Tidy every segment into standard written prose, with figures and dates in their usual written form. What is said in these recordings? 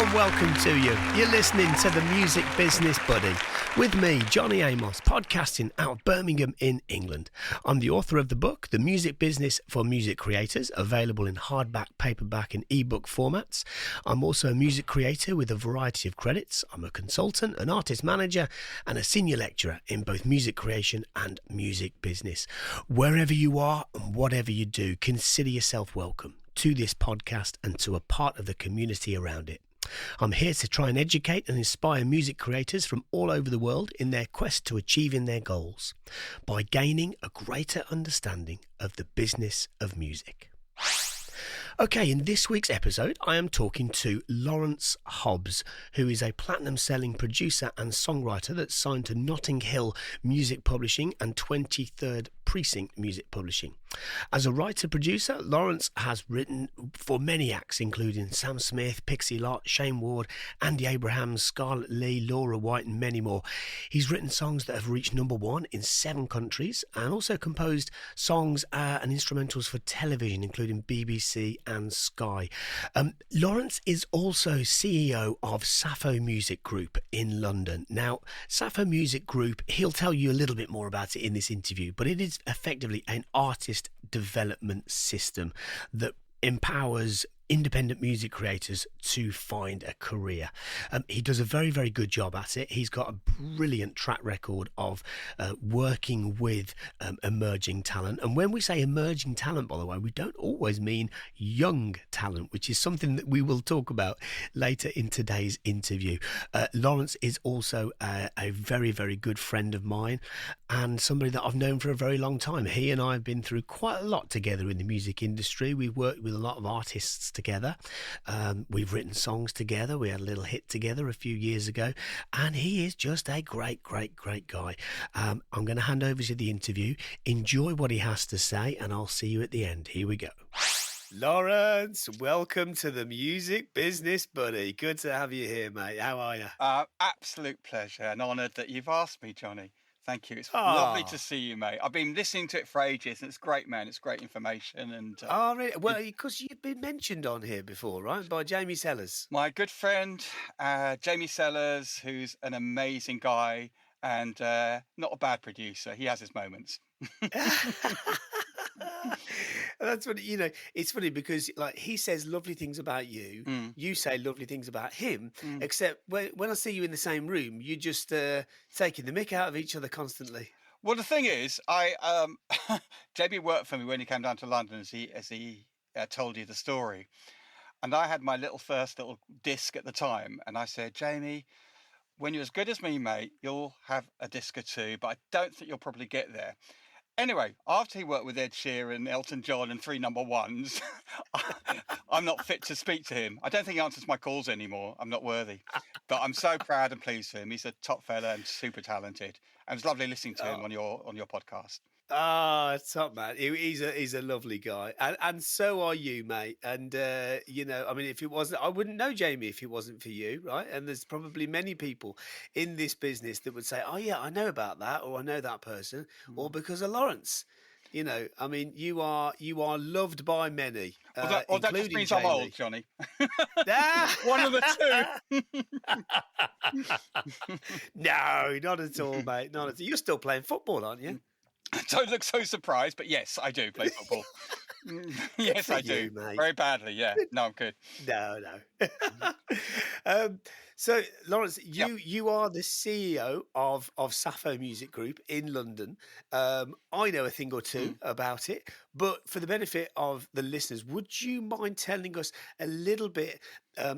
warm welcome to you. You're listening to The Music Business Buddy with me, Johnny Amos, podcasting out of Birmingham in England. I'm the author of the book, The Music Business for Music Creators, available in hardback, paperback and ebook formats. I'm also a music creator with a variety of credits. I'm a consultant, an artist manager and a senior lecturer in both music creation and music business. Wherever you are and whatever you do, consider yourself welcome to this podcast and to a part of the community around it. I'm here to try and educate and inspire music creators from all over the world in their quest to achieving their goals by gaining a greater understanding of the business of music. Okay, in this week's episode, I am talking to Laurence Hobbs, who is a platinum-selling producer and songwriter that's signed to Notting Hill Music Publishing and 23rd Precinct Music Publishing. As a writer-producer, Laurence has written for many acts, including Sam Smith, Pixie Lott, Shane Ward, Andy Abrahams, Scarlett Lee, Laura White, and many more. He's written songs that have reached number one in 7 countries and also composed songs and instrumentals for television, including BBC and Sky. Laurence is also CEO of SAFO Music Group in London. Now, SAFO Music Group, he'll tell you a little bit more about it in this interview, but it is effectively an artist development system that empowers independent music creators to find a career. He does a very, very good job at it. He's got a brilliant track record of working with emerging talent. And when we say emerging talent, by the way, we don't always mean young talent, which is something that we will talk about later in today's interview. Laurence is also a very, very good friend of mine and somebody that I've known for a very long time. He and I have been through quite a lot together in the music industry. We've worked with a lot of artists together. We've written songs together. We had a little hit together a few years ago, and he is just a great guy. I'm going to hand over to the interview. Enjoy what he has to say, and I'll see you at the end. Here we go. Laurence, welcome to the Music Business Buddy. Good to have you here, mate. How are you? Absolute pleasure and honoured that you've asked me, Johnny. Thank you. It's lovely to see you, mate. I've been listening to it for ages, and it's great, man. It's great information. And really? Well, because you've been mentioned on here before, right? By Jamie Sellers. My good friend, Jamie Sellers, who's an amazing guy and not a bad producer. He has his moments. That's what it's funny because like he says lovely things about you, you say lovely things about him, except when I see you in the same room, you're just taking the mick out of each other constantly. Well, the thing is, Jamie worked for me when he came down to London, as he told you the story, and I had my first little disc at the time, and I said, Jamie, when you're as good as me, mate, you'll have a disc or two, but I don't think you'll probably get there. Anyway, after he worked with Ed Sheeran, Elton John and 3 number ones, I'm not fit to speak to him. I don't think he answers my calls anymore. I'm not worthy. But I'm so proud and pleased for him. He's a top fella and super talented. And it's lovely listening to him on your podcast. Oh, top man. He's a lovely guy. And so are you, mate. And, I mean, if it wasn't, I wouldn't know Jamie if it wasn't for you, right? And there's probably many people in this business that would say, oh, yeah, I know about that, or I know that person, or because of Laurence. I mean, you are loved by many. That just means Jamie. I'm old, Johnny. One of the two. No, not at all, mate. Not at all. You're still playing football, aren't you? Don't look so surprised, but yes, I do play football. Yes, I do. Mate. Very badly, yeah. No, I'm good. No. So, Laurence, you are the CEO of SAFO Music Group in London. I know a thing or two about it, but for the benefit of the listeners, would you mind telling us a little bit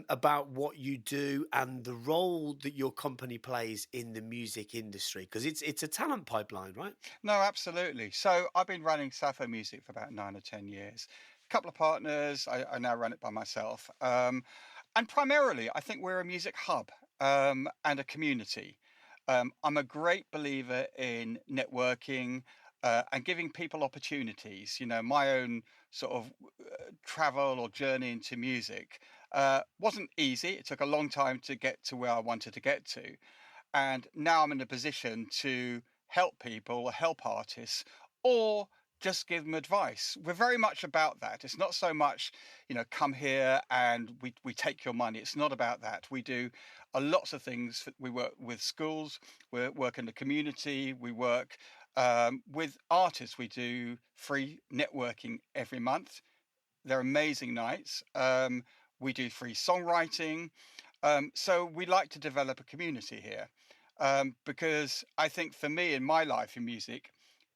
about what you do and the role that your company plays in the music industry? Because it's a talent pipeline, right? No, absolutely. So I've been running SAFO Music for about 9 or 10 years. A couple of partners. I now run it by myself. And primarily, I think we're a music hub and a community. I'm a great believer in networking and giving people opportunities. My own sort of travel or journey into music wasn't easy. It took a long time to get to where I wanted to get to. And now I'm in a position to help people, help artists, or just give them advice. We're very much about that. It's not so much, come here and we take your money. It's not about that. We do lots of things. We work with schools, we work in the community, we work with artists. We do free networking every month. They're amazing nights. We do free songwriting. So we like to develop a community here, because I think for me in my life in music,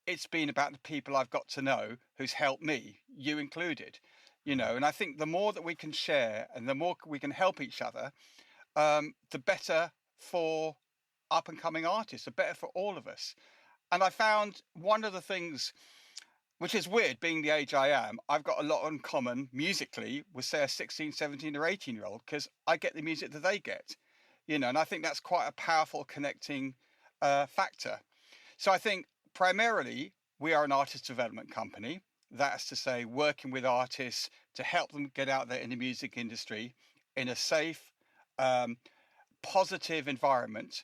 it's been about the people I've got to know who's helped me, you included, and I think the more that we can share and the more we can help each other, the better for up and coming artists, the better for all of us. And I found one of the things which is weird, being the age I am, I've got a lot in common musically with, say, a 16, 17 or 18-year-old, because I get the music that they get, and I think that's quite a powerful connecting factor. So I think primarily we are an artist development company. That's to say, working with artists to help them get out there in the music industry in a safe, positive environment,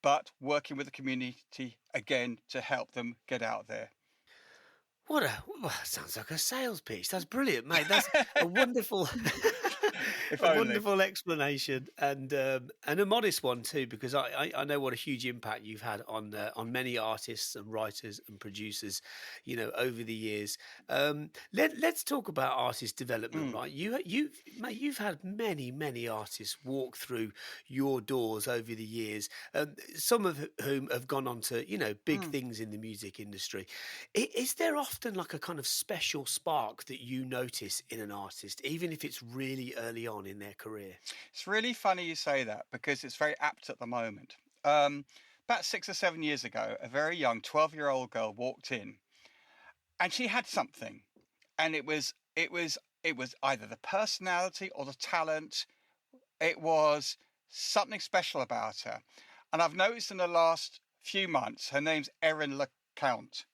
but working with the community again to help them get out there. Sounds like a sales pitch. That's brilliant, mate. That's a wonderful, If a only. wonderful explanation, and a modest one too, because I know what a huge impact you've had on many artists and writers and producers, over the years. Let's talk about artist development, Mm, right? Mate, you've had many artists walk through your doors over the years, some of whom have gone on to big mm. things in the music industry. Is there often like a kind of special spark that you notice in an artist, even if it's really early on in their career? It's really funny you say that because it's very apt at the moment. About 6 or 7 years ago, a very young 12-year-old girl walked in, and she had something, and it was either the personality or the talent. It was something special about her, and I've noticed in the last few months, her name's Erin LeCount.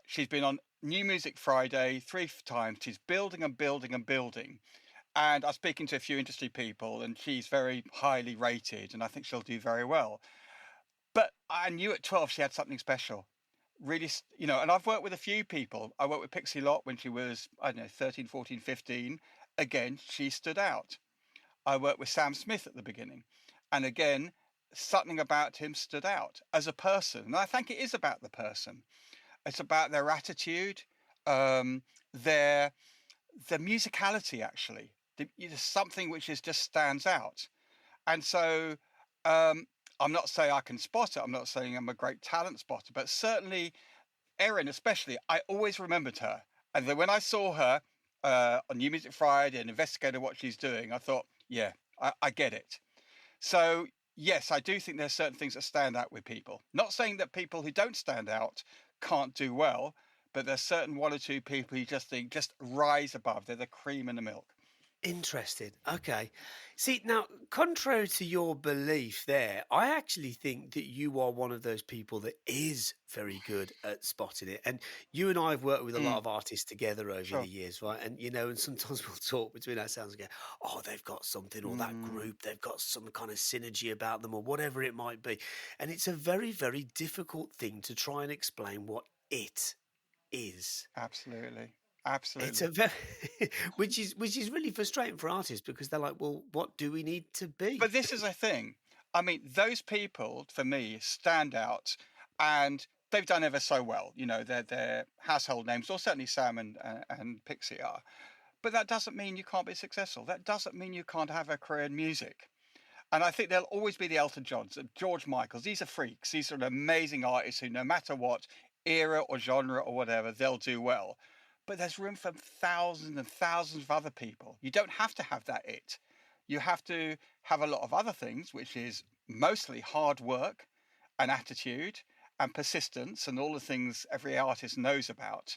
She's been on New Music Friday 3 times. She's building and building and building. And I was speaking to a few industry people, and she's very highly rated, and I think she'll do very well. But I knew at 12 she had something special. Really, and I've worked with a few people. I worked with Pixie Lott when she was, I don't know, 13, 14, 15. Again, she stood out. I worked with Sam Smith at the beginning. And again, something about him stood out as a person. And I think it is about the person. It's about their attitude, um, their musicality, actually. Something which just stands out. And so I'm not saying I can spot it. I'm not saying I'm a great talent spotter, but certainly Erin, especially, I always remembered her. And then when I saw her on New Music Friday and investigated what she's doing, I thought, yeah, I get it. So yes, I do think there's certain things that stand out with people. Not saying that people who don't stand out can't do well, but there's certain one or two people you just think just rise above. They're the cream in the milk. Interesting. Okay. See, now, contrary to your belief there, I actually think that you are one of those people that is very good at spotting it. And you and I have worked with a lot Mm, of artists together over the sure. years, right? And, and sometimes we'll talk between ourselves and go, oh, they've got something, or that Mm, group, they've got some kind of synergy about them, or whatever it might be. And it's a very difficult thing to try and explain what it is. absolutely. It's Absolutely. a very which is really frustrating for artists because they're like, "Well, what do we need to But be?" this is a thing. I mean, those people for me stand out, and they've done ever so well. They're household names, or certainly Sam and Pixie are. But that doesn't mean you can't be successful. That doesn't mean you can't have a career in music. And I think there'll always be the Elton Johns, the George Michaels. These are freaks. These are amazing artists who, no matter what era or genre or whatever, they'll do well. But there's room for thousands and thousands of other people. You don't have to have that it. You have to have a lot of other things, which is mostly hard work and attitude and persistence and all the things every artist knows about.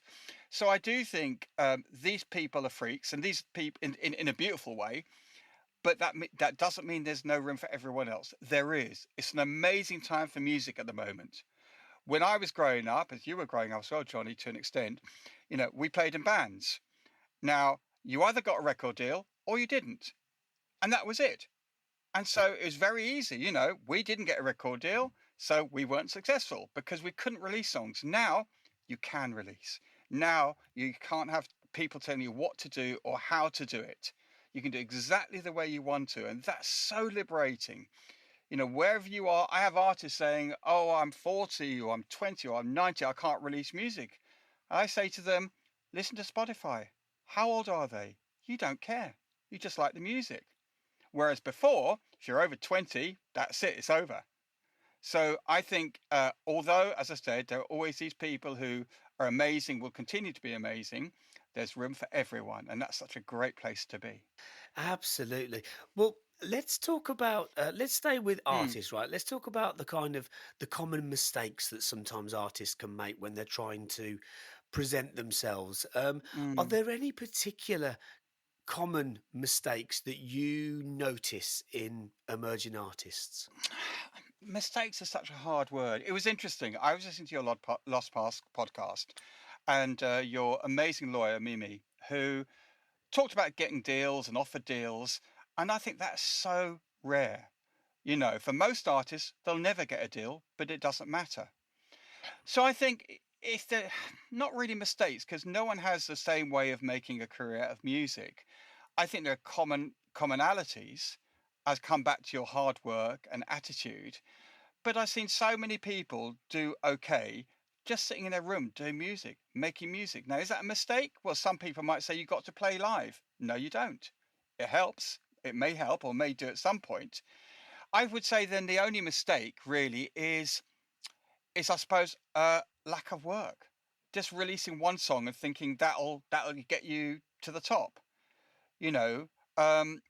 So I do think these people are freaks, and these people in a beautiful way, but that doesn't mean there's no room for everyone else. There is. It's an amazing time for music at the moment. When I was growing up, as you were growing up as well, Johnny, to an extent, we played in bands. Now, you either got a record deal or you didn't, and that was it. And so it was very easy. We didn't get a record deal, so we weren't successful because we couldn't release songs. Now, you can release. Now you can't have people telling you what to do or how to do it. You can do exactly the way you want to, and that's so liberating. Wherever you are, I have artists saying, "Oh, I'm 40 or I'm 20 or I'm 90, I can't release music." I say to them, "Listen to Spotify. How old are they? You don't care. You just like the music." Whereas before, if you're over 20, that's it, it's over. So I think, although, as I said, there are always these people who are amazing, will continue to be amazing, there's room for everyone. And that's such a great place to be. Absolutely. Well, let's talk about let's stay with Mm, artists, right? Let's talk about the kind of the common mistakes that sometimes artists can make when they're trying to present themselves. Are mm. there any particular common mistakes that you notice in emerging artists? Mistakes are such a hard word. It was interesting. I was listening to your Lost Past podcast and your amazing lawyer, Mimi, who talked about getting deals and offered deals. And I think that's so rare. For most artists, they'll never get a deal, but it doesn't matter. So I think if they're not really mistakes, because no one has the same way of making a career out of music. I think there are commonalities as come back to your hard work and attitude. But I've seen so many people do okay just sitting in their room doing music, making music. Now, is that a mistake? Well, some people might say you've got to play live. No, you don't. It helps. It may help or may do at some point. I would say then the only mistake really is I suppose lack of work. Just releasing one song and thinking that'll get you to the top. You know, um,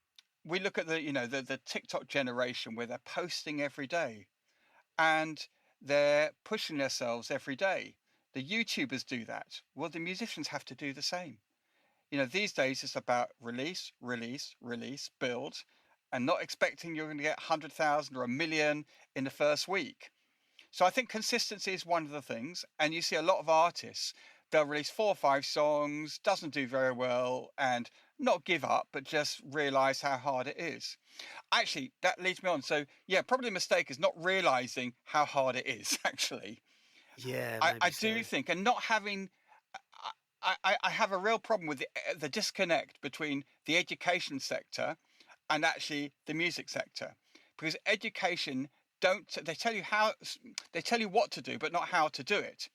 we look at the TikTok generation where they're posting every day and they're pushing themselves every day. The YouTubers do that. Well, the musicians have to do the same. These days it's about release, release, release, build, and not expecting you're going to get 100,000 or a million in the first week. So I think consistency is one of the things. And you see a lot of artists, they'll release 4 or 5 songs, doesn't do very well, and not give up, but just realize how hard it is. Actually, that leads me on. So, yeah, probably a mistake is not realizing how hard it is, actually. Yeah, I maybe do so. think, and not having, I have a real problem with the disconnect between the education sector and actually the music sector. Because education don't, they tell you what to do, but not how to do it.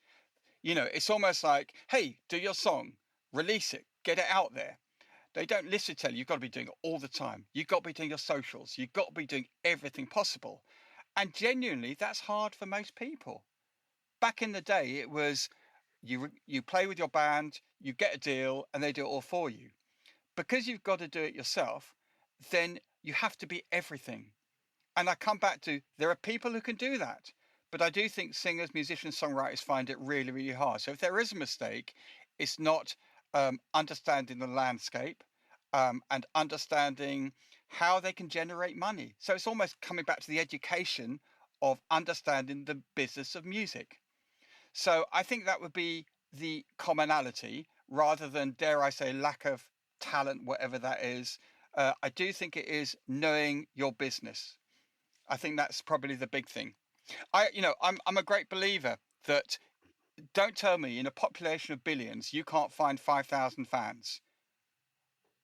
It's almost like, hey, do your song, release it, get it out there. They don't literally tell you you've got to be doing it all the time. You've got to be doing your socials. You've got to be doing everything possible. And genuinely, that's hard for most people. Back in the day, it was you play with your band, you get a deal, and they do it all for you. Because you've got to do it yourself, then you have to be everything. And I come back to there are people who can do that. But I do think singers, musicians, songwriters find it really, really hard. So if there is a mistake, it's not understanding the landscape and understanding how they can generate money. So it's almost coming back to the education of understanding the business of music. So I think that would be the commonality rather than, dare I say, lack of talent, whatever that is. I do think it is knowing your business. I think that's probably the big thing. I'm a great believer that don't tell me in a population of billions you can't find 5,000 fans.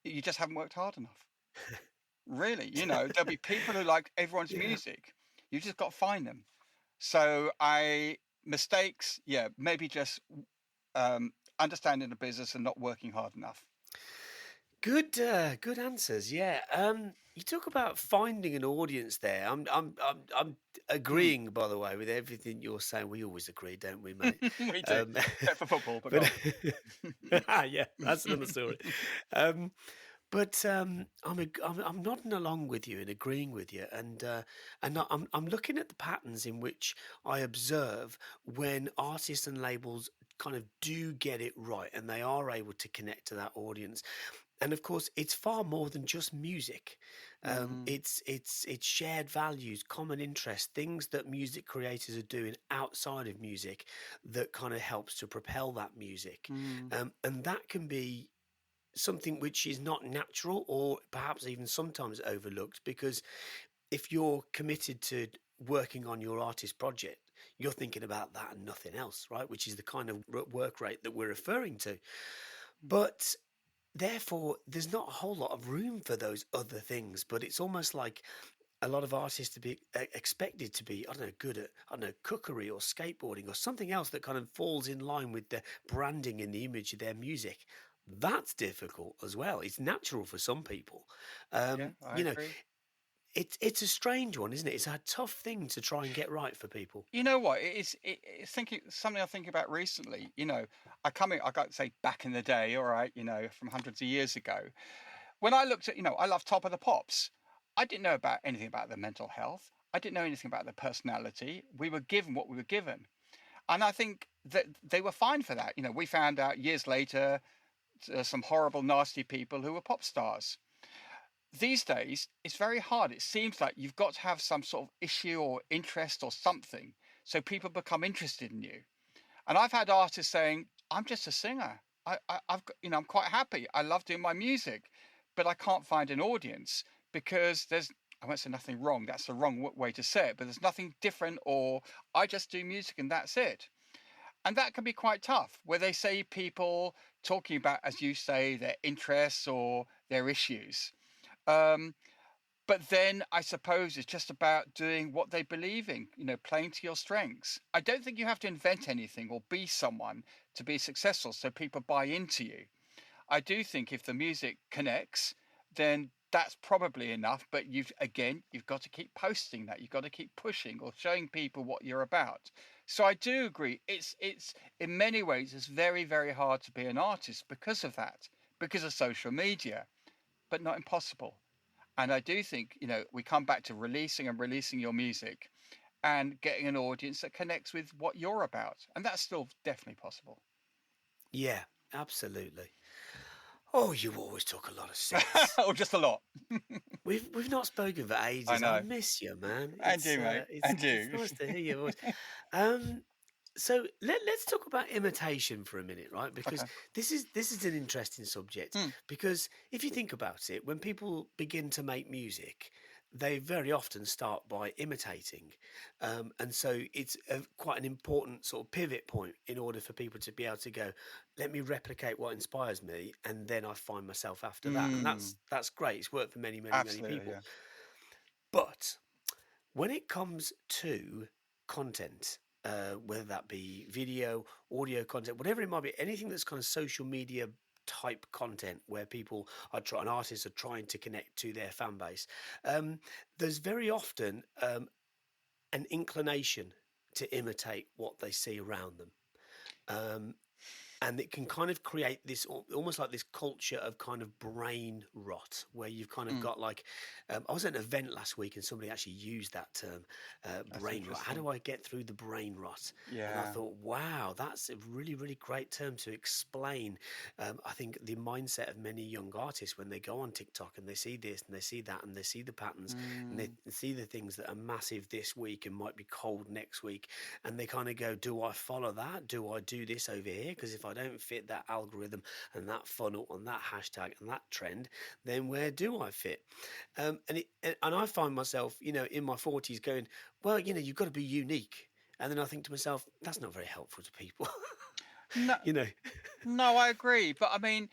You just haven't worked hard enough. Really, there'll be people who like everyone's Yeah. music. You just got to find them. So I mistakes, yeah, maybe just understanding the business and not working hard enough. Good answers. Yeah. You talk about finding an audience there. I'm Hmm. agreeing, by the way, with everything you're saying. We always agree, don't we, mate? We do, Um, except for football, but but go yeah, that's another on. story. Um, I'm nodding along with you and agreeing with you, and I'm looking at the patterns in which I observe when artists and labels kind of do get it right and they are able to connect to that audience. And of course, it's far more than just music. Mm, It's shared values, common interests, things that music creators are doing outside of music that kind of helps to propel that music, mm, and that can be something which is not natural or perhaps even sometimes overlooked because if you're committed to working on your artist project, you're thinking about that and nothing else, right? Which is the kind of work rate that we're referring to. But therefore, there's not a whole lot of room for those other things. But it's almost like a lot of artists to be expected to be, I don't know, good at, I don't know, cookery or skateboarding or something else that kind of falls in line with the branding and the image of their music. That's difficult as well. It's natural for some people. Yeah, I You know, agree. it's a strange one, isn't it? It's a tough thing to try and get right for people. You know what? It's thinking something I think about recently. I got to say back in the day, all right, from hundreds of years ago. When I looked at, I love Top of the Pops. I didn't know about anything about their mental health. I didn't know anything about their personality. We were given what we were given. And I think that they were fine for that. We found out years later some horrible, nasty people who were pop stars. These days, it's very hard. It seems like you've got to have some sort of issue or interest or something so people become interested in you. And I've had artists saying, "I'm just a singer. I'm quite happy. I love doing my music, but I can't find an audience because I won't say nothing wrong. That's the wrong way to say it, but there's nothing different, or I just do music and that's it." And that can be quite tough, where they say people talking about, as you say, their interests or their issues. Um, but then I suppose it's just about doing what they believe in, playing to your strengths. I don't think you have to invent anything or be someone to be successful so people buy into you. I do think if the music connects, then that's probably enough. But you've got to keep posting that. You've got to keep pushing or showing people what you're about. So I do agree. It's in many ways it's very, very hard to be an artist because of that, because of social media, but not impossible. And I do think, we come back to releasing and releasing your music and getting an audience that connects with what you're about. And that's still definitely possible. Yeah, absolutely. Oh, you always talk a lot of sense. Or just a lot. We've not spoken for I ages. I know. miss you, man. And you, mate. And It's you. nice to hear your voice. Um, so let's talk about imitation for a minute, right? Because Okay. this is an interesting subject. Hmm. Because if you think about it, when people begin to make music, they very often start by imitating, and so it's quite an important sort of pivot point in order for people to be able to go, let me replicate what inspires me, and then I find myself after that, and Mm. that's great. It's worked for many, many, many Absolutely, people. yeah. But when it comes to content, whether that be video, audio content, whatever it might be, anything that's kind of social media type content where people are trying, artists are trying to connect to their fan base, um, there's very often an inclination to imitate what they see around them. Um, and it can kind of create this almost like this culture of kind of brain rot where you've kind of Mm. got like I was at an event last week and somebody actually used that term, That's brain rot. How interesting. do I get through the brain rot? And I Yeah. thought, wow, that's a really, really great term to explain. I think the mindset of many young artists when they go on TikTok and they see this and they see that and they see the patterns and they Mm. see the things that are massive this week and might be cold next week, and they kind of go, do I follow that? Do I do this over here? Because if I don't fit that algorithm and that funnel and that hashtag and that trend, then where do I fit? And I find myself, in my 40s going, well, you've got to be unique. And then I think to myself, that's not very helpful to people. No, you know, no, I agree. But I mean,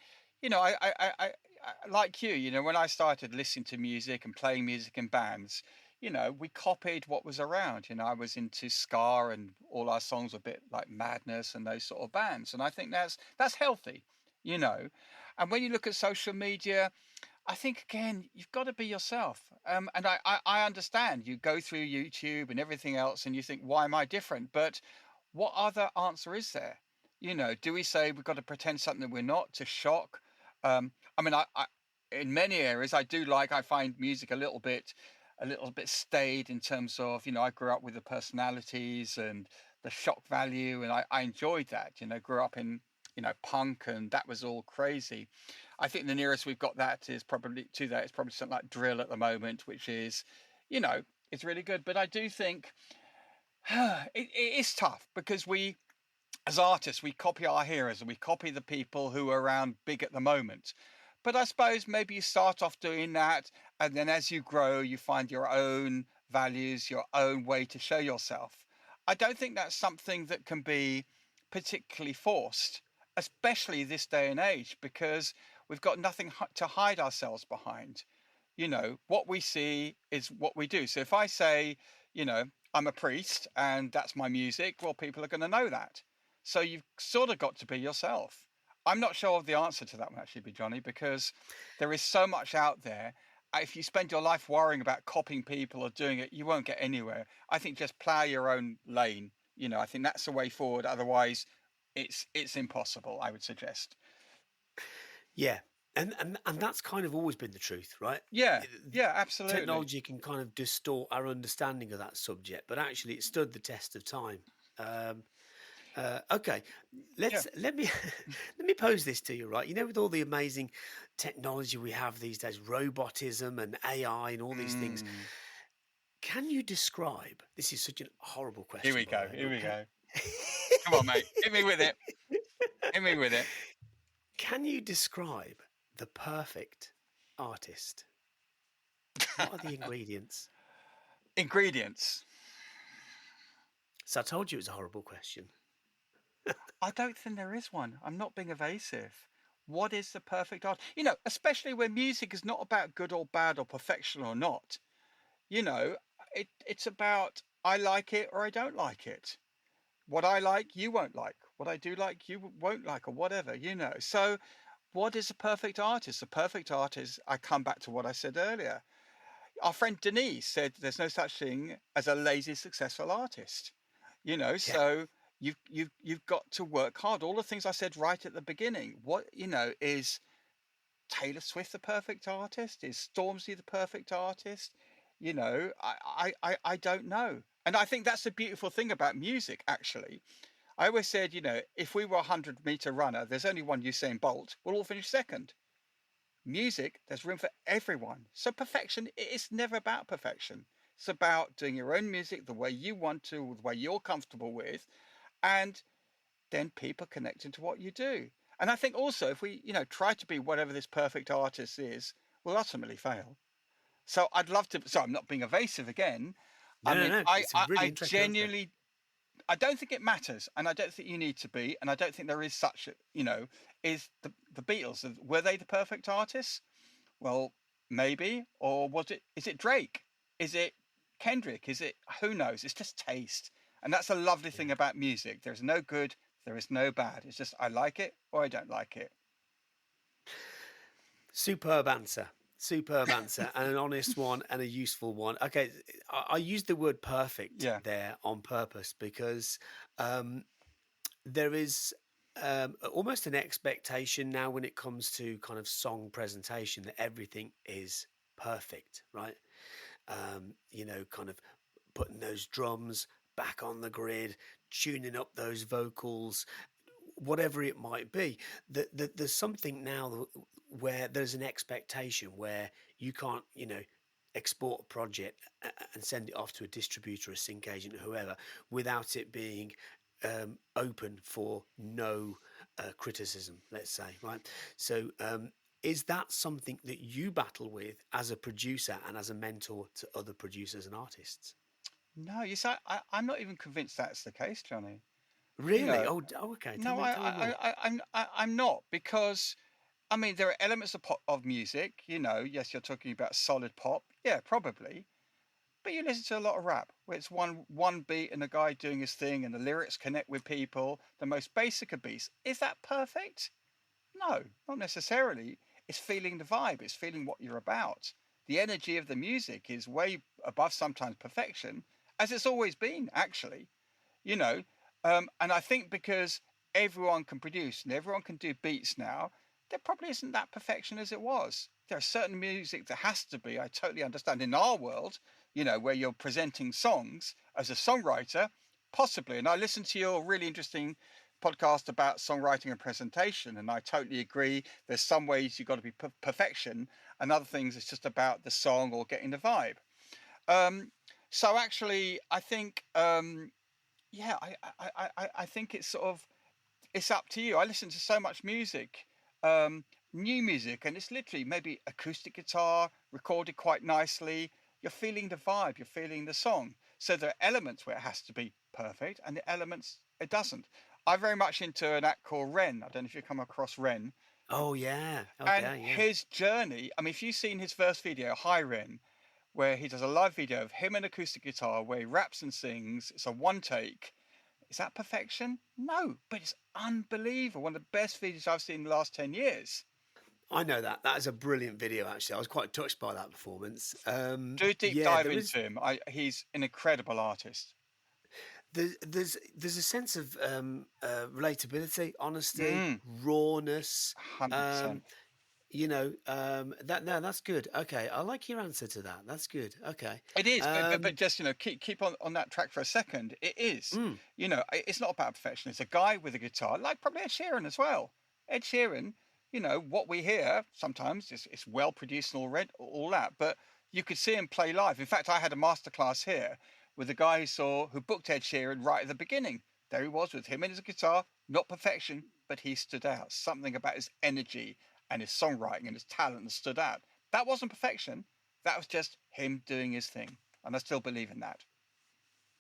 like you, when I started listening to music and playing music in bands, we copied what was around. I was into ska and all our songs were a bit like Madness and those sort of bands. And I think that's healthy, you know. And when you look at social media, I think again, you've got to be yourself. And I understand you go through YouTube and everything else and you think, why am I different? But what other answer is there? Do we say we've got to pretend something we're not to shock? I mean, in many areas, I find music a little bit staid in terms of, I grew up with the personalities and the shock value, and I enjoyed that. Grew up in, punk, and that was all crazy. I think the nearest we've got that is probably to that. It's probably something like drill at the moment, which is, you know, it's really good. But I do think it is tough because as artists, we copy our heroes and we copy the people who are around big at the moment. But I suppose maybe you start off doing that, and then as you grow, you find your own values, your own way to show yourself. I don't think that's something that can be particularly forced, especially this day and age, because we've got nothing to hide ourselves behind. What we see is what we do. So if I say, you know, I'm a priest and that's my music, well, people are going to know that. So you've sort of got to be yourself. I'm not sure of the answer to that one, actually, Johnny, because there is so much out there. If you spend your life worrying about copying people or doing it, you won't get anywhere. I think just plow your own lane. I think that's the way forward. Otherwise, it's impossible, I would suggest. Yeah. And that's kind of always been the truth, right? Yeah, yeah, absolutely. Technology can kind of distort our understanding of that subject, but actually it stood the test of time. Okay, Yeah. let me let me pose this to you, right? With all the amazing technology we have these days, robotism and AI and all these things, Mm. can you describe? This is such a horrible Here question, we by the go. way, Here but we go. Come on, mate. Hit me with it. Hit me with it. can you describe the perfect artist? What are the ingredients? Ingredients. So I told you it was a horrible question. I don't think there is one. I'm not being evasive. What is the perfect art? Especially when music is not about good or bad or perfection or not. You know, it's about I like it or I don't like it. What I like, you won't like. What I do like, you won't like, or whatever. So, what is a perfect artist? A perfect artist, I come back to what I said earlier. Our friend Denise said there's no such thing as a lazy, successful artist. Yeah, So you've got to work hard. All the things I said right at the beginning. What is Taylor Swift the perfect artist? Is Stormzy the perfect artist? I don't know. And I think that's the beautiful thing about music, actually. I always said, if we were a 100-meter runner, there's only one Usain Bolt, we'll all finish second. Music, there's room for everyone. So perfection, it's never about perfection. It's about doing your own music the way you want to, the way you're comfortable with, and then people connecting to what you do. And I think also if we, try to be whatever this perfect artist is, we'll ultimately fail. So I'd love to. So I'm not being evasive again. I no, no, mean, no. I, It's a I, really I interesting answer. genuinely, I don't think it matters, and I don't think you need to be, and I don't think there is such. Is the Beatles? Were they the perfect artists? Well, maybe, or was it? Is it Drake? Is it Kendrick? Is it who knows? It's just taste, and that's a lovely thing Yeah. about music. There is no good, there is no bad. It's just I like it or I don't like it. Superb answer. Superb answer, and an honest one and a useful one. Okay, I used the word perfect Yeah. there on purpose because um, there is almost an expectation now when it comes to kind of song presentation that everything is perfect, right? Kind of putting those drums back on the grid, tuning up those vocals, whatever it might be. There's something now where there's an expectation where you can't, export a project and send it off to a distributor, a sync agent, whoever, without it being open for no criticism, let's say, right? So, is that something that you battle with as a producer and as a mentor to other producers and artists? No, you see, I'm not even convinced that's the case, Johnny. You Really? know, Oh, okay. no, Tell me more. I'm not because I mean there are elements of pop of music. Yes, you're talking about solid pop. Yeah, probably. But you listen to a lot of rap where it's one beat and a guy doing his thing and the lyrics connect with people. The most basic of beats. Is that perfect? No, not necessarily. It's feeling the vibe. It's feeling what you're about. The energy of the music is way above sometimes perfection, as it's always been actually. You know, and I think because everyone can produce and everyone can do beats now, there probably isn't that perfection as it was. There are certain music that has to be. I totally understand. In our world, where you're presenting songs as a songwriter, possibly. And I listened to your really interesting podcast about songwriting and presentation, and I totally agree. There's some ways you've got to be perfection, and other things it's just about the song or getting the vibe. Um, so actually, I think yeah, I think it's sort of it's up to you. I listen to so much music. new music, and it's literally maybe acoustic guitar recorded quite nicely. You're feeling the vibe, you're feeling the song. So there are elements where it has to be perfect, and the elements it doesn't. I'm very much into an act called Ren. I don't know if you come across Ren. Oh yeah, And okay, yeah. his journey, I mean, if you've seen his first video, Hi Ren, where he does a live video of him and acoustic guitar where he raps and sings, it's a one take. Is that perfection? No, but it's unbelievable. One of the best videos I've seen in the last 10 years. I know that. That is a brilliant video, actually. I was quite touched by that performance. Do a deep Yeah, dive there is. into him. He's an incredible artist. There's a sense of relatability, honesty, Mm, rawness. 100%. That no, that's good. Okay, I like your answer to that. That's good. Okay. It is, but Um, just keep on that track for a second. It is, mm, it's not about perfection. It's a guy with a guitar, like probably Ed Sheeran as well. Ed Sheeran, what we hear sometimes it's well produced and all that, but you could see him play live. In fact, I had a masterclass here with a guy who booked Ed Sheeran right at the beginning. There he was with him and his guitar, not perfection, but he stood out. Something about his energy and his songwriting and his talent stood out. That wasn't perfection. That was just him doing his thing, and I still believe in that.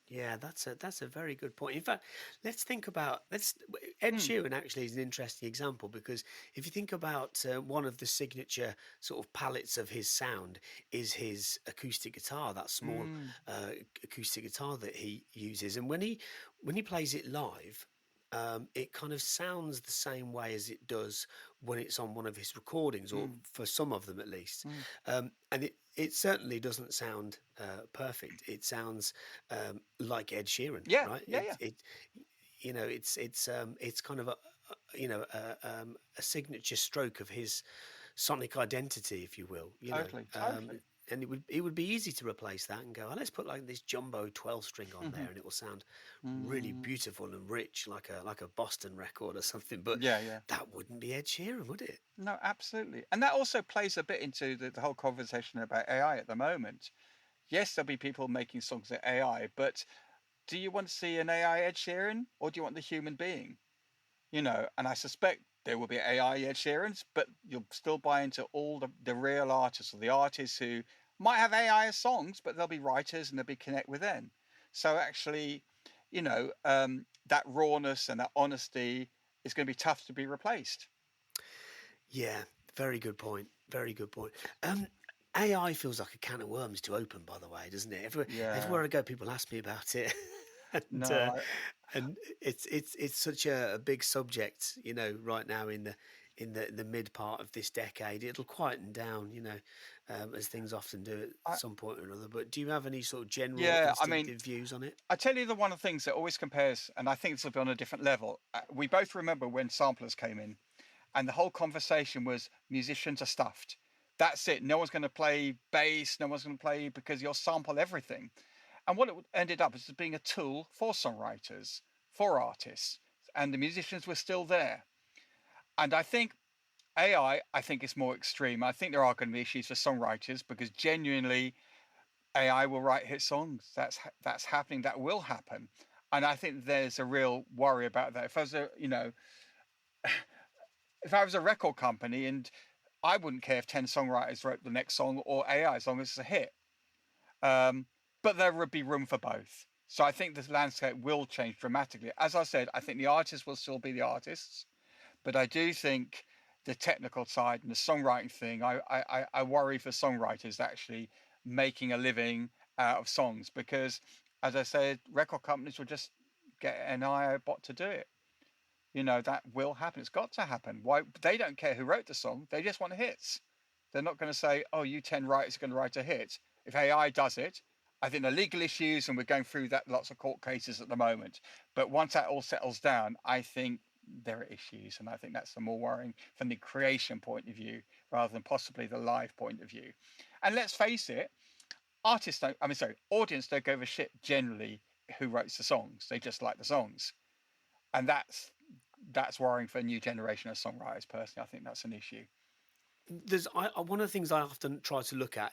yeah, that's a very good point. In fact, let's think about let's Ed Hmm. Sheeran actually is an interesting example because if you think about one of the signature sort of palettes of his sound is his acoustic guitar, that small Mm. acoustic guitar that he uses, and when he plays it live. It kind of sounds the same way as it does when it's on one of his recordings, or Mm. for some of them at least. Mm. And it certainly doesn't sound perfect. It sounds like Ed Sheeran, Yeah, right? yeah, yeah. It's kind of a signature stroke of his sonic identity, if you will. Totally, totally. And it would be easy to replace that and go, oh, let's put like this jumbo 12 string on there, and it will sound really Mm. beautiful and rich, like a Boston record or something. But Yeah, yeah. that wouldn't be Ed Sheeran, would it? No, absolutely. And that also plays a bit into the whole conversation about AI at the moment. Yes, there'll be people making songs with AI, but do you want to see an AI Ed Sheeran or do you want the human being? And I suspect there will be AI Ed Sheerans, but you'll still buy into all the real artists or the artists who might have AI as songs, but they'll be writers and they'll be connect with them. So actually, that rawness and that honesty is going to be tough to be replaced. Yeah, very good point. Very good point. AI feels like a can of worms to open, by the way, doesn't it? Yeah. Everywhere I go, people ask me about it, and No, uh, and it's such a big subject, right now in the mid part of this decade. It'll quieten down, as things often do at I some point or another. But do you have any sort of general yeah, I mean, instinctive views on it? I tell you the one of the things that always compares, and I think this will be on a different level. We both remember when samplers came in, and the whole conversation was musicians are stuffed. That's it. No one's going to play bass. No one's going to play because you'll sample everything. And what it ended up is being a tool for songwriters, for artists, and the musicians were still there. And I think I think it's more extreme. I think there are going to be issues for songwriters because genuinely AI will write hit songs. That's happening. That will happen. And I think there's a real worry about that. If I was a record company and I wouldn't care if 10 songwriters wrote the next song or AI as long as it's a hit. Um, but there would be room for both. So I think this landscape will change dramatically. As I said, I think the artists will still be the artists, but I do think the technical side and the songwriting thing, I worry for songwriters actually making a living out of songs because, as I said, record companies will just get an IO bot to do it. That will happen. It's got to happen. Why? They don't care who wrote the song. They just want hits. They're not going to say, oh, you 10 writers are going to write a hit. If AI does it, I think the legal issues, and we're going through that lots of court cases at the moment. But once that all settles down, I think there are issues. And I think that's the more worrying from the creation point of view rather than possibly the live point of view. And let's face it, audience don't give a shit generally who writes the songs. They just like the songs. And that's worrying for a new generation of songwriters. Personally, I think that's an issue. One of the things I often try to look at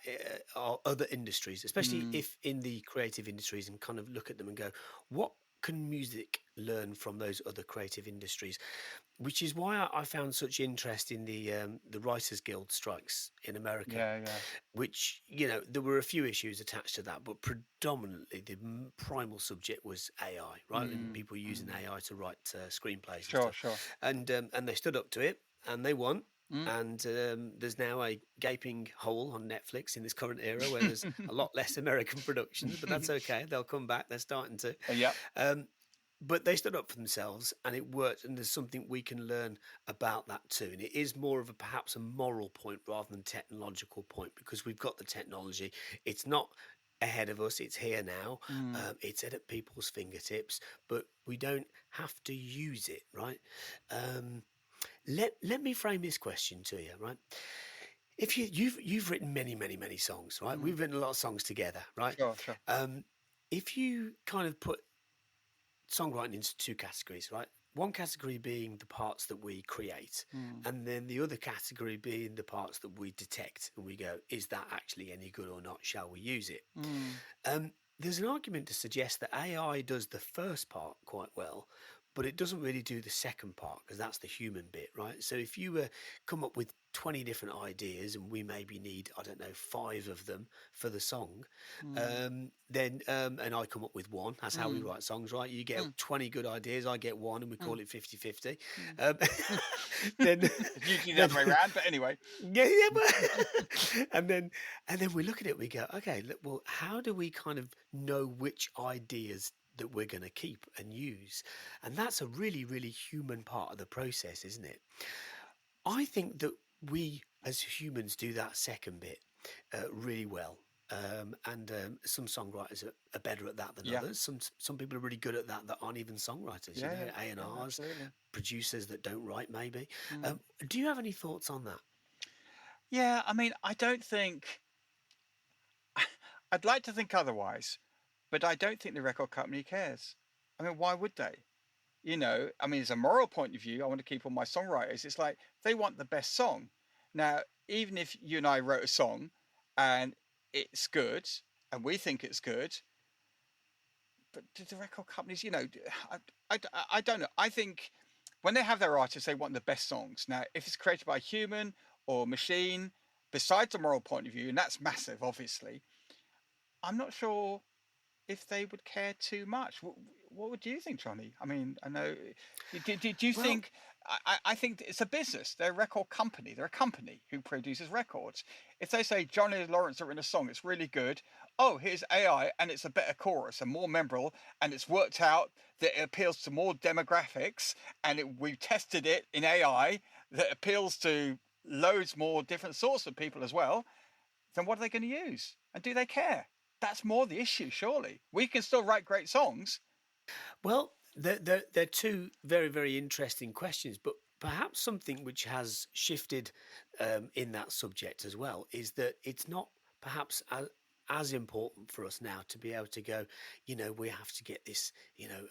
are other industries, especially Mm, if in the creative industries, and kind of look at them and go, what can music learn from those other creative industries? which is why I found such interest in the Writers Guild strikes in America, Yeah, yeah. which, there were a few issues attached to that, but predominantly the primal subject was AI, right? And Mm, people using mm. AI to write screenplays and Sure, stuff, sure. and they stood up to it and they won. Mm. And there's now a gaping hole on Netflix in this current era where there's a lot less American productions, but that's okay. They'll come back. They're starting to. Yep. Um, but they stood up for themselves and it worked, and there's something we can learn about that too. And it is more of perhaps a moral point rather than technological point, because we've got the technology. It's not ahead of us, it's here now. Mm. It's at people's fingertips, but we don't have to use it, right? Let me frame this question to you, right? If you've written many songs, right? Mm. We've written a lot of songs together, right? Sure, sure. If you kind of put songwriting into two categories, right? One category being the parts that we create, Mm. and then the other category being the parts that we detect, and we go, is that actually any good or not? Shall we use it? Mm. There's an argument to suggest that AI does the first part quite well, but it doesn't really do the second part, because that's the human bit, right? So if you come up with 20 different ideas and we maybe need, I don't know, 5 of them for the song, Mm. then and I come up with one. That's how we Mm. write songs, right? You Mm. get 20 good ideas, I get one, and we Mm. call it 50-50. Mm. Um, then It's usually the then other way around, but anyway. yeah, but and then we look at it, we go, okay, look, well, how do we kind of know which ideas that we're going to keep and use? And that's a really, really human part of the process, isn't it? I think that we as humans do that second bit really well. And some songwriters are better at that than Yeah. others. Some people are really good at that aren't even songwriters. Yeah, yeah, A and yeah, R's, absolutely. producers that don't write maybe. Mm. Do you have any thoughts on that? Yeah, I mean, I don't think I'd like to think otherwise, but I don't think the record company cares. I mean, why would they? I mean, as a moral point of view, I want to keep all my songwriters. It's like they want the best song. Now, even if you and I wrote a song and it's good and we think it's good, but do the record companies, I don't know. I think when they have their artists, they want the best songs. Now, if it's created by a human or machine, besides the moral point of view, and that's massive, obviously, I'm not sure if they would care too much. What would you think, Johnny? I mean, I know. Do you Well, think? I think it's a business. They're a record company. They're a company who produces records. If they say Johnny and Lawrence are in a song, it's really good. Oh, here's AI, and it's a better chorus and more memorable, and it's worked out that it appeals to more demographics, and we've tested it in AI that appeals to loads more different sorts of people as well. Then what are they going to use? And do they care? That's more the issue, surely. We can still write great songs. well, they're two very, very interesting questions, but perhaps something which has shifted in that subject as well is that it's not perhaps as important for us now to be able to go, we have to get this,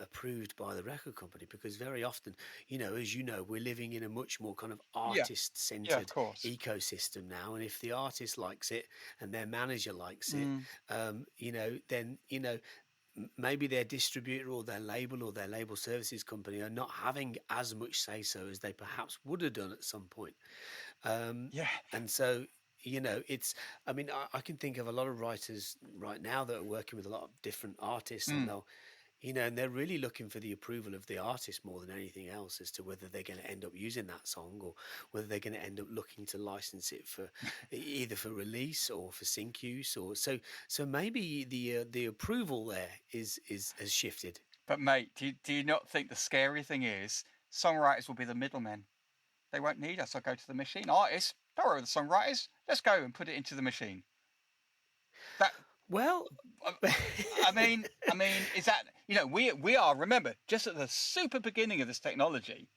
approved by the record company, because very often, as you know, we're living in a much more kind of Yeah, artist yeah, of centered course. ecosystem now. And if the artist likes it and their manager likes it, Mm, then, maybe their distributor or their label services company are not having as much say so as they perhaps would have done at some point. Um, yeah. and so, it's, I mean, I can think of a lot of writers right now that are working with a lot of different artists, and Mm, they'll, and they're really looking for the approval of the artist more than anything else as to whether they're going to end up using that song, or whether they're going to end up looking to license it for either for release or for sync use, or so maybe the approval there is has shifted. but mate, do you not think the scary thing is songwriters will be the middlemen? They won't need us. I'll go to the machine. Artists, don't worry with the songwriters. Let's go and put it into the machine. That Well, uh, I mean, is that we are, remember, just at the super beginning of this technology.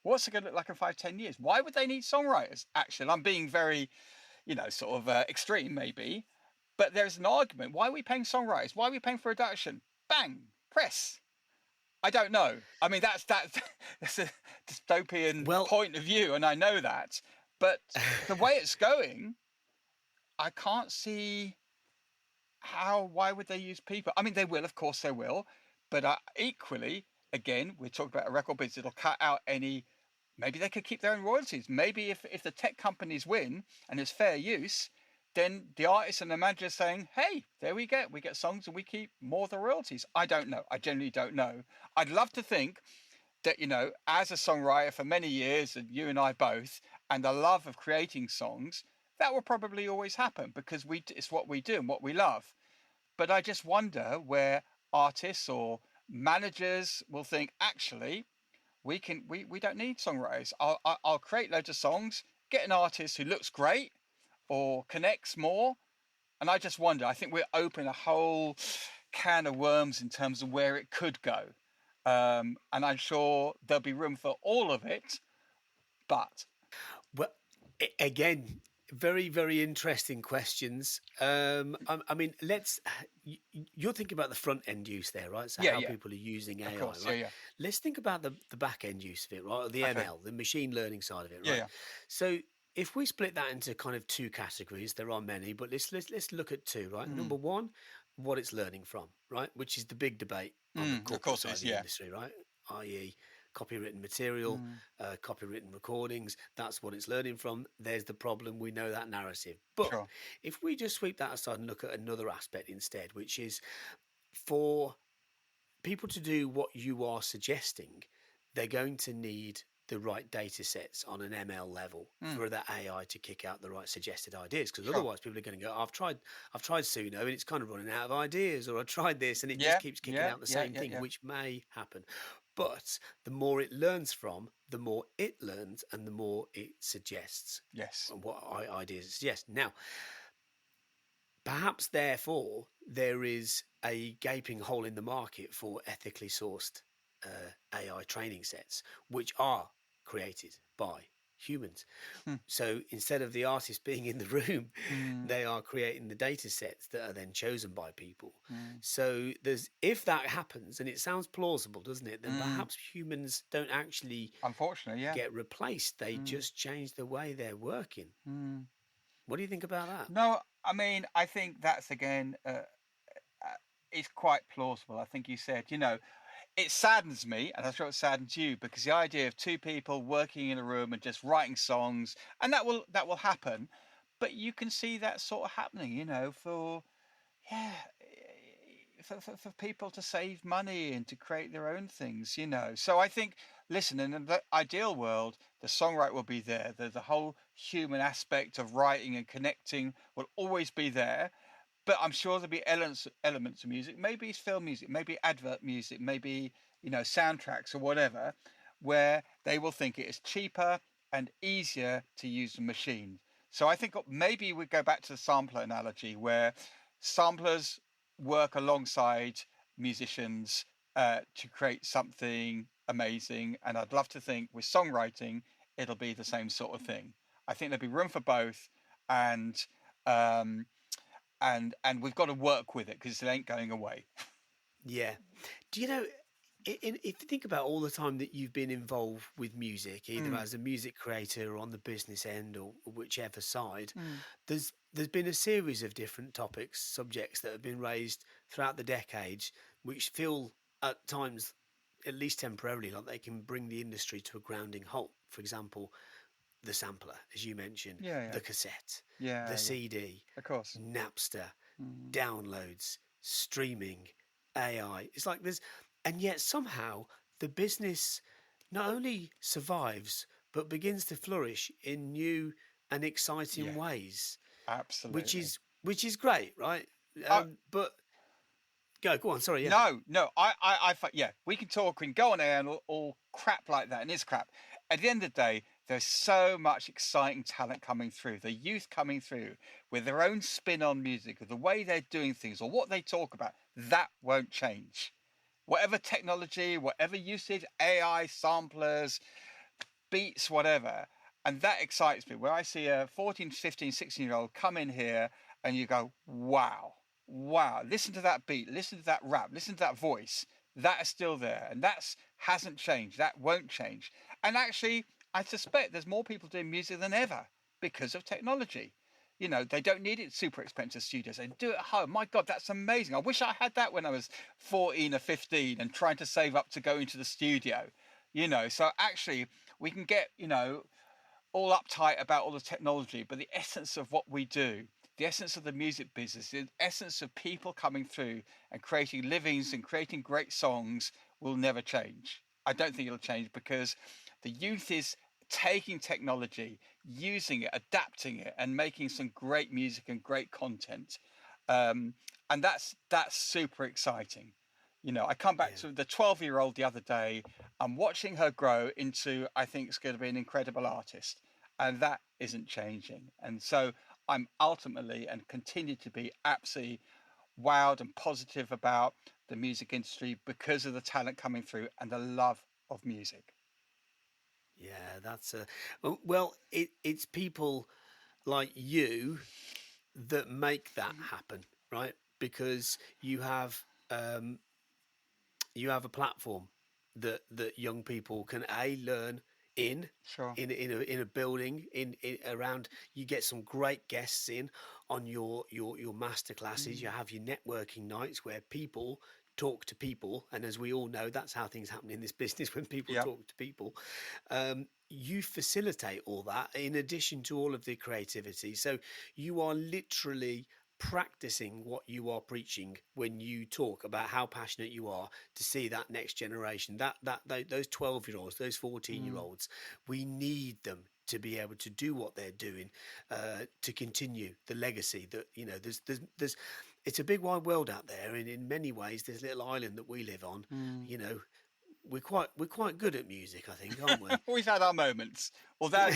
What's it going to look like in 5, 10 years? Why would they need songwriters? Actually, I'm being very, sort of extreme maybe, but there's an argument. Why are we paying songwriters? Why are we paying for production? Bang, press. I don't know. I mean, that's that's a dystopian well, point of view, and I know that. But the way it's going, I can't see how. Why would they use people? I mean, they will, of course, they will. But equally, again, we're talking about a record business. It'll cut out any maybe they could keep their own royalties. Maybe if the tech companies win and it's fair use, then the artists and the managers saying, hey, there we get songs and we keep more of the royalties. I don't know. I genuinely don't know. I'd love to think that, as a songwriter for many years, and you and I both, and the love of creating songs, that will probably always happen because it's what we do and what we love. But I just wonder where artists or managers will think, actually, we don't need songwriters. I'll create loads of songs, get an artist who looks great or connects more. And I just wonder, I think we're opening a whole can of worms in terms of where it could go. And I'm sure there'll be room for all of it. But Well, again, very, very interesting questions. I mean, you're thinking about the front end use there, right? So how yeah, people are using of AI, course. right? Yeah. Let's think about the back end use of it, right? Or the Okay. ML, the machine learning side of it, Yeah. right? So if we split that into kind of two categories, there are many, but let's look at two, right? Number one, what it's learning from, right? Which is the big debate on the Of corporate course it side is. of the Yeah. industry, right? I.e., copywritten material, Mm, copywritten recordings. That's what it's learning from. There's the problem. We know that narrative. But sure. if we just sweep that aside and look at another aspect instead, which is for people to do what you are suggesting, they're going to need the right data sets on an ML level Mm, for that AI to kick out the right suggested ideas. Because sure. otherwise, people are going to go, I've tried Suno and it's kind of running out of ideas, or I tried this and it just Yeah. keeps kicking Yeah. out the Yeah. same Yeah. thing, Yeah. which may happen. But the more it learns from, the more it learns and the more it suggests Yes. and what ideas it suggests. Now, perhaps therefore, there is a gaping hole in the market for ethically sourced AI training sets, which are created by humans. Mm, So instead of the artist being in the room, mm, they are creating the data sets that are then chosen by people. mm, So if that happens, and it sounds plausible, doesn't it? Then mm. perhaps humans don't actually Unfortunately, yeah. get replaced. They Mm, just change the way they're working. mm. What do you think about that? No, I mean, I think that's again, it's quite plausible. I think you said, it saddens me, and I'm sure it saddens you, because the idea of two people working in a room and just writing songs, and that will happen, but you can see that sort of happening, for yeah, for people to save money and to create their own things. So I think, listen, in the ideal world, the songwriter will be there. The whole human aspect of writing and connecting will always be there. But I'm sure there'll be elements of music. Maybe it's film music, maybe advert music, maybe soundtracks or whatever, where they will think it is cheaper and easier to use the machine. So I think maybe we go back to the sampler analogy, where samplers work alongside musicians to create something amazing. And I'd love to think with songwriting, it'll be the same sort of thing. I think there'll be room for both, and um, and we've got to work with it because it ain't going away. Yeah. Do you know, if you think about all the time that you've been involved with music, either Mm, as a music creator or on the business end or whichever side, mm. there's been a series of different topics, subjects that have been raised throughout the decades, which feel at times, at least temporarily, like they can bring the industry to a grounding halt. For example, the sampler, as you mentioned, Yeah, yeah, the cassette, the yeah, yeah. CD, Of course. Napster, Mm, downloads, streaming, AI. It's like and yet somehow the business not only survives but begins to flourish in new and exciting yeah, ways, absolutely. which is great, right? Uh, But go on. Sorry, yeah, no, no. Yeah. We can talk and go on air and all crap like that, and it's crap. At the end of the day, there's so much exciting talent coming through. The youth coming through with their own spin on music, or the way they're doing things, or what they talk about. That won't change. Whatever technology, whatever usage, AI, samplers, beats, whatever. And that excites me. Where I see a 14, 15, 16-year-old come in here and you go, wow, wow, listen to that beat, listen to that rap, listen to that voice. That is still there. And that hasn't changed. That won't change. And actually, I suspect there's more people doing music than ever because of technology. They don't need it super expensive studios. They do it at home. My God, that's amazing. I wish I had that when I was 14 or 15 and trying to save up to go into the studio. So actually, we can get, all uptight about all the technology, but the essence of what we do, the essence of the music business, the essence of people coming through and creating livings and creating great songs will never change. I don't think it'll change because the youth is taking technology, using it, adapting it, and making some great music and great content. Um, and that's super exciting. I come back Yeah. to the 12-year-old the other day. I'm watching her grow into, I think, it's going to be an incredible artist. And that isn't changing. And so I'm ultimately and continue to be absolutely wowed and positive about the music industry because of the talent coming through and the love of music. Yeah, that's well, it's people like you that make that happen, right? Because um, you have a platform that young people can learn in Sure. in a building in around. You get some great guests in on your master classes. You Mm. have your networking nights where people talk to people, and as we all know, that's how things happen in this business when people Yeah. talk to people. You facilitate all that in addition to all of the creativity, so you are literally practicing what you are preaching when you talk about how passionate you are to see that next generation, those 12-year-olds, those 14 year Mm. olds. We need them to be able to do what they're doing, to continue the legacy that there's it's a big wide world out there, and in many ways this little island that we live on, Mm. you know we're quite good at music, I think, aren't we? We've had our moments. Although,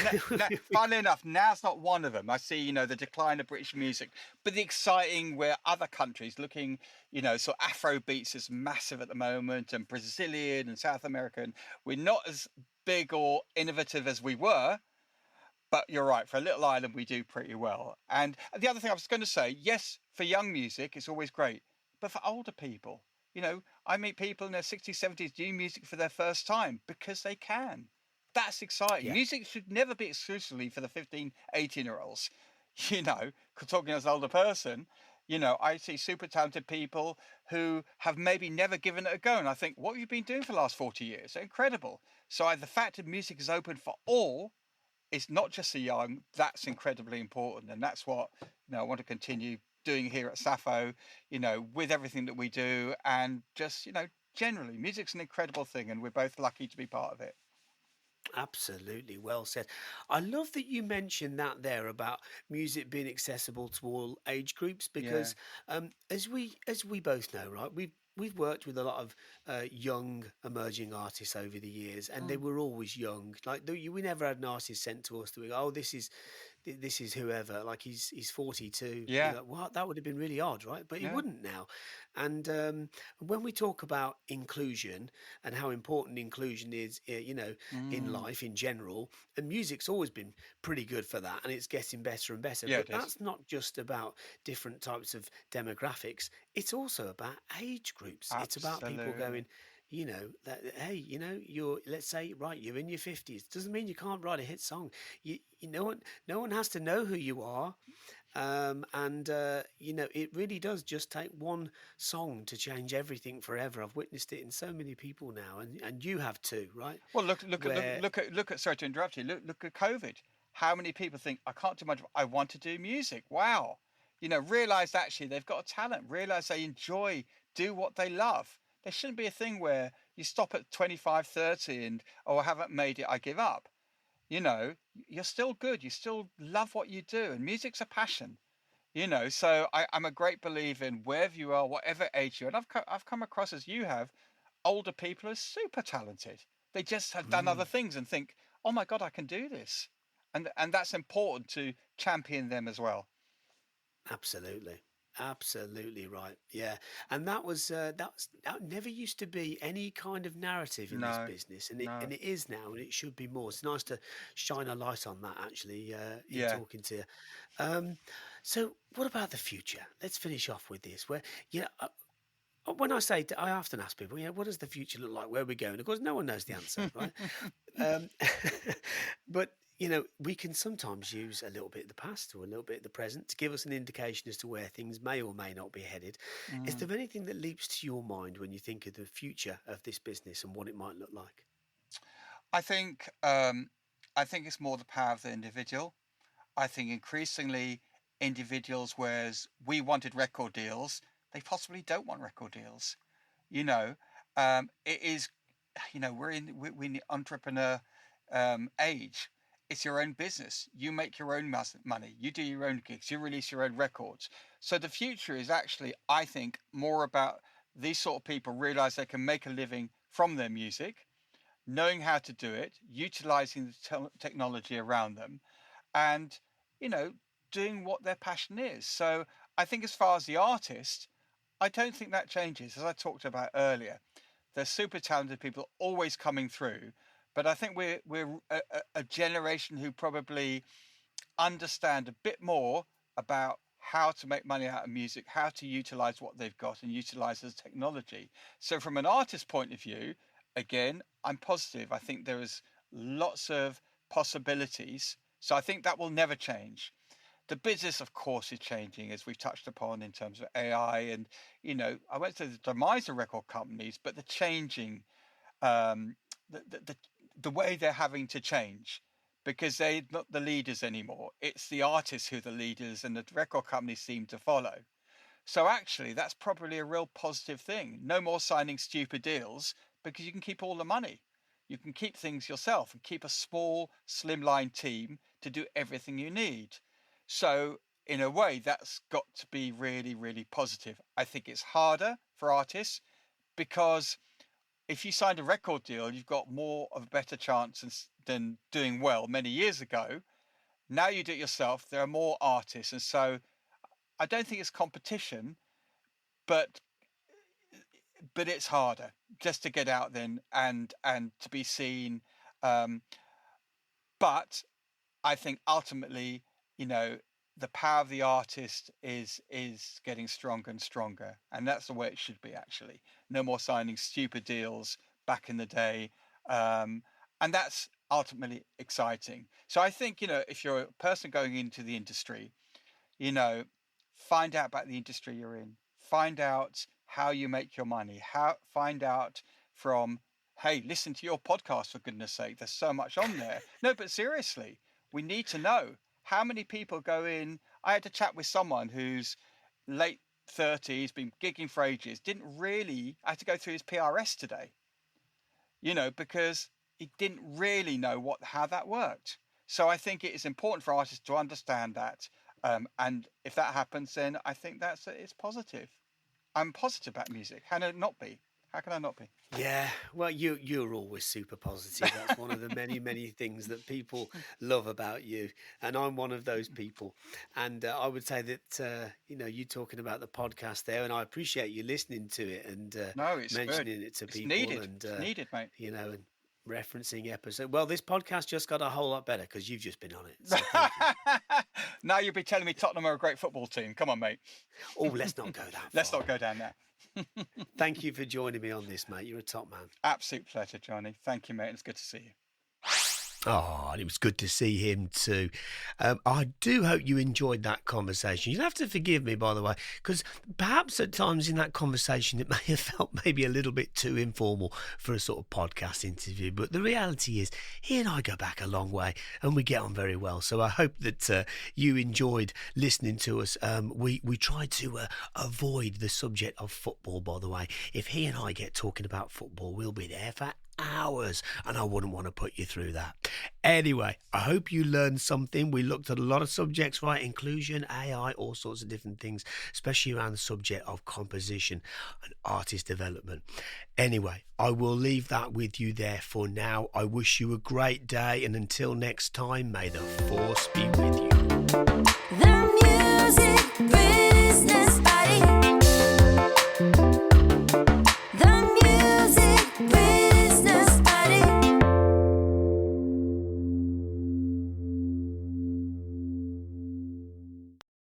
funnily enough, now's not one of them. I see, the decline of British music, but the exciting where other countries looking, so Afro beats is massive at the moment, and Brazilian and South American. We're not as big or innovative as we were, but you're right. For a little island, we do pretty well. And the other thing I was going to say, yes, for young music, it's always great, but for older people, I meet people in their 60s, 70s doing music for their first time because they can. That's exciting. Yeah. Music should never be exclusively for the 15, 18-year-olds. You know, talking as an older person, I see super talented people who have maybe never given it a go. And I think, what have you been doing for the last 40 years? Incredible. So the fact that music is open for all, it's not just the young, that's incredibly important. And that's what, I want to continue doing here at SAFO, with everything that we do. And just, generally, music's an incredible thing. And we're both lucky to be part of it. Absolutely, well said. I love that you mentioned that there about music being accessible to all age groups, Yeah. because as we both know, right, we've worked with a lot of young emerging artists over the years, and they Mm. were always young. Like we never had an artist sent to us that we go, oh, this is whoever. Like he's 42. You're Yeah. like, what? That would have been really odd, right? But he Yeah. wouldn't now. And when we talk about inclusion and how important inclusion is, in Mm. life in general, and music's always been pretty good for that, and it's getting better and better. Yeah, But it is. that's not just about different types of demographics. It's also about age groups. It's about people Absolutely. going, that, hey, you're, let's say, right, you're in your 50s. Doesn't mean you can't write a hit song. No one has to know who you are. And it really does just take one song to change everything forever. I've witnessed it in so many people now, and you have too, right? Well, look, Where look at. Sorry to interrupt you. Look at COVID. How many people think I can't do much? I want to do music. Wow. Realize actually they've got a talent. Realize they enjoy, do what they love. There shouldn't be a thing where you stop at 25, 30 and, oh, I haven't made it, I give up. You're still good. You still love what you do. And music's a passion. So I'm a great believer in wherever you are, whatever age you're. And I've come across, as you have, older people are super talented. They just have done other mm, things and think, oh my God, I can do this. And that's important to champion them as well. absolutely, absolutely right, yeah. And that never used to be any kind of narrative in this No, business, and it no. and it is now, and it should be more. It's nice to shine a light on that, actually, in Yeah. talking to you. um so what about the future? Let's finish off with this, where you know when I say, I often ask people, what does the future look like? Where are we going? Of course, no one knows the answer, right? Um, but we can sometimes use a little bit of the past or a little bit of the present to give us an indication as to where things may or may not be headed. Is Mm. there anything that leaps to your mind when you think of the future of this business and what it might look like? I think I think it's more the power of the individual. I think increasingly individuals, whereas we wanted record deals, they possibly don't want record deals. You know, it is, we're in the entrepreneur age. It's your own business. You make your own money. You do your own gigs. You release your own records. So the future is actually, I think, more about these sort of people realize they can make a living from their music, knowing how to do it, utilizing the technology around them, and you know doing what their passion is. So I think as far as the artist, I don't think that changes. As I talked about earlier, there's super talented people always coming through, but I think we're a generation who probably understand a bit more about how to make money out of music, how to utilize what they've got and utilize the technology. So from an artist point of view, again, I'm positive. I think there is lots of possibilities. So I think that will never change. The business, of course, is changing, as we've touched upon, in terms of AI. And, I won't say the demise of record companies, but the changing, um, the way they're having to change, because they're not the leaders anymore. It's the artists who are the leaders, and the record companies seem to follow. So actually, that's probably a real positive thing. No more signing stupid deals, because you can keep all the money. You can keep things yourself and keep a small, slimline team to do everything you need. So in a way, that's got to be really, really positive. I think it's harder for artists because if you signed a record deal, you've got more of a better chance than doing well many years ago. Now you do it yourself. There are more artists. And so I don't think it's competition, but it's harder just to get out then and to be seen. But I think ultimately, the power of the artist is getting stronger and stronger, and that's the way it should be. Actually, no more signing stupid deals back in the day, and that's ultimately exciting. So I think if you're a person going into the industry, find out about the industry you're in, find out how you make your money, find out from, hey, listen to your podcast, for goodness sake, there's so much on there. No, but seriously, we need to know how many people go in. I had to chat with someone who's late 30s, been gigging for ages, I had to go through his PRS today, because he didn't really know how that worked. So I think it is important for artists to understand that. And if that happens, then I think it's positive. I'm positive about music. How can I not be? Yeah, well, you're always super positive. That's one of the many things that people love about you, and I'm one of those people. And I would say that you talking about the podcast there, and I appreciate you listening to it and No, it's mentioning good. it to It's people needed. and It's needed, mate. and referencing episode. Well, this podcast just got a whole lot better because you've just been on it. So thank you. Now you'll be telling me Tottenham are a great football team. Come on, mate. Oh, let's not go that far. Let's not go down there. Thank you for joining me on this, mate. You're a top man. Absolute pleasure, Johnny. Thank you, mate. It's good to see you. Oh, and it was good to see him too. I do hope you enjoyed that conversation. You'll have to forgive me, by the way, because perhaps at times in that conversation it may have felt maybe a little bit too informal for a sort of podcast interview. But the reality is, he and I go back a long way and we get on very well. So I hope that you enjoyed listening to us. We try to avoid the subject of football, by the way. If he and I get talking about football, we'll be there for hours, and I wouldn't want to put you through that. Anyway, I hope you learned something. We looked at a lot of subjects, right? Inclusion, AI, all sorts of different things, especially around the subject of composition and artist development. Anyway, I will leave that with you there for now. I wish you a great day, and until next time, may the force be with you. The music